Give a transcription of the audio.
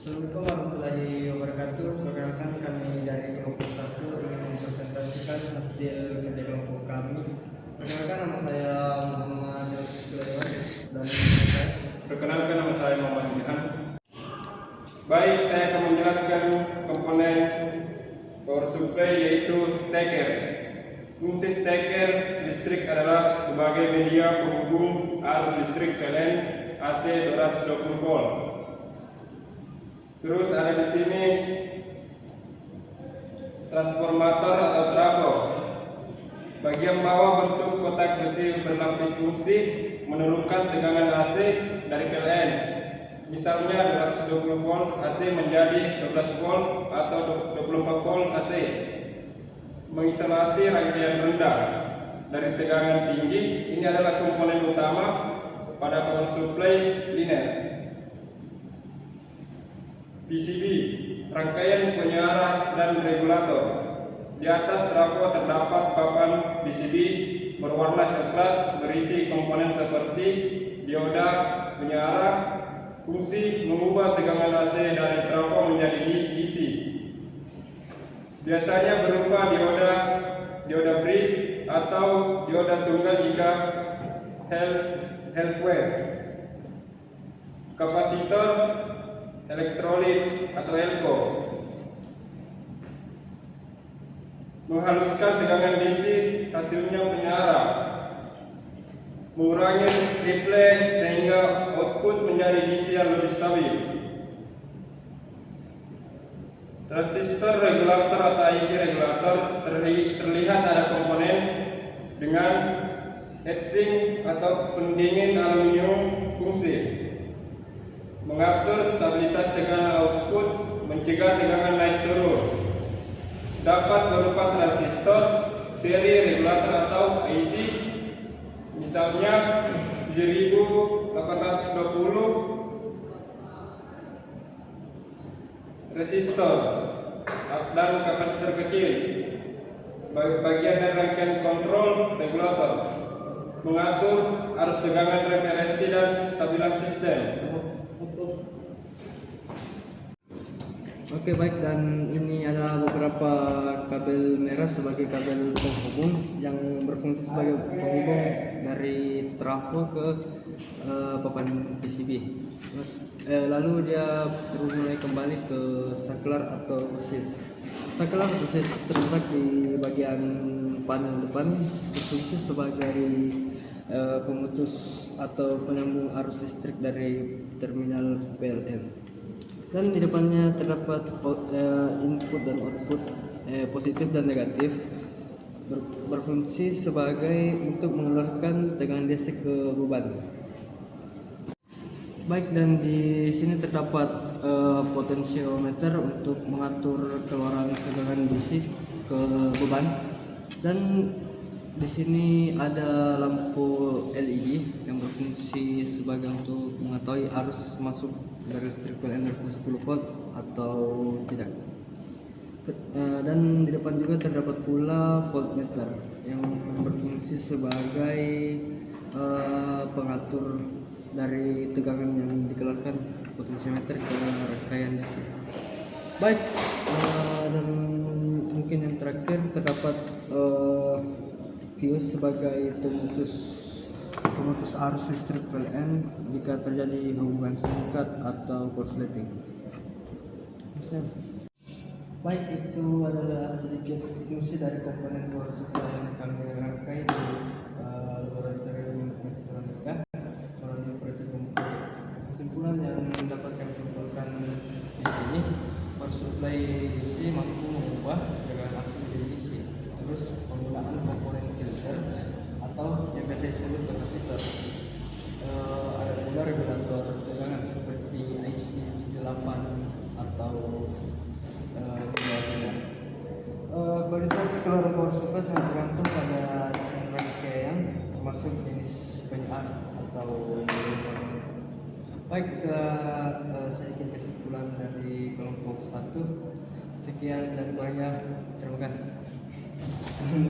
Assalamualaikum warahmatullahi wabarakatuh. Perkenalkan kami dari kelompok 1 ingin mempresentasikan hasil kerja kelompok kami. Perkenalkan nama saya Muhammad Yusuf Kulewa dan saya. Perkenalkan nama saya Muhammad Ilhan. Baik, saya akan menjelaskan komponen power supply yaitu steker. Fungsi steker listrik adalah sebagai media penghubung arus listrik PLN AC 220 volt. Terus ada di sini transformator atau trafo. Bagian bawah bentuk kotak besi berlapis fungsi menurunkan tegangan AC dari PLN. Misalnya 220 volt AC menjadi 12 volt atau 24 volt AC. Mengisolasi rangkaian rendah dari tegangan tinggi. Ini adalah komponen utama pada power supply linear. PCB, rangkaian penyiar dan regulator. Di atas trafo terdapat papan PCB berwarna coklat berisi komponen seperti dioda penyiar, fungsi mengubah tegangan AC dari trafo menjadi DC. Biasanya berupa dioda bridge atau dioda tunggal jika half wave. Kapasitor elektrolit atau elko menghaluskan tegangan DC, hasilnya penyiaran, mengurangi triple sehingga output menjadi DC yang lebih stabil. Transistor regulator atau IC regulator terlihat ada komponen dengan heatsink atau pendingin aluminium fungsi mengatur stabilitas tegangan output, mencegah tegangan naik turun. Dapat berupa transistor, seri regulator atau IC, misalnya 7820 resistor dan kapasitor kecil. Bagian dari rangkaian kontrol regulator mengatur arus tegangan referensi dan stabilan sistem. Oke baik, dan ini ada beberapa kabel merah sebagai kabel penghubung yang berfungsi sebagai penghubung dari trafo ke papan PCB. Lalu dia mulai kembali ke saklar atau osis. Saklar atau osis terletak di bagian panel depan, berfungsi sebagai pemutus atau penyambung arus listrik dari terminal PLN. Dan di depannya terdapat input dan output positif dan negatif, berfungsi sebagai untuk mengeluarkan tegangan DC ke beban. Baik, dan di sini terdapat potensiometer untuk mengatur keluaran tegangan DC ke beban, dan di sini ada lampu LED yang berfungsi sebagai untuk mengetahui arus masuk dari listrik PLN 210 volt atau tidak. Dan di depan juga terdapat pula voltmeter yang berfungsi sebagai pengatur dari tegangan yang dikeluarkan potensiometer ke rangkaian DC. Baik, dan mungkin yang terakhir terdapat fuse sebagai pemutus arus listrik PLN jika terjadi hubungan singkat atau korsleting. Baik, itu adalah sedikit fungsi dari komponen power supply yang kami rangkai di laboratorium elektronika melalui proyek komputer. Kesimpulan yang dapat kami simpulkan di sini, power supply DC mampu mengubah tegangan AC menjadi DC. Terus penggunaan komponen filter atau yang biasa disebut kapasitor. Ada pula regulator tegangan seperti IC78 atau kualitas keluaran power supply sangat bergantung pada desain rangkaian, termasuk jenis penyiar atau baik, kita sedikit kesimpulan dari kelompok 1. Sekian dan banyak, terima kasih.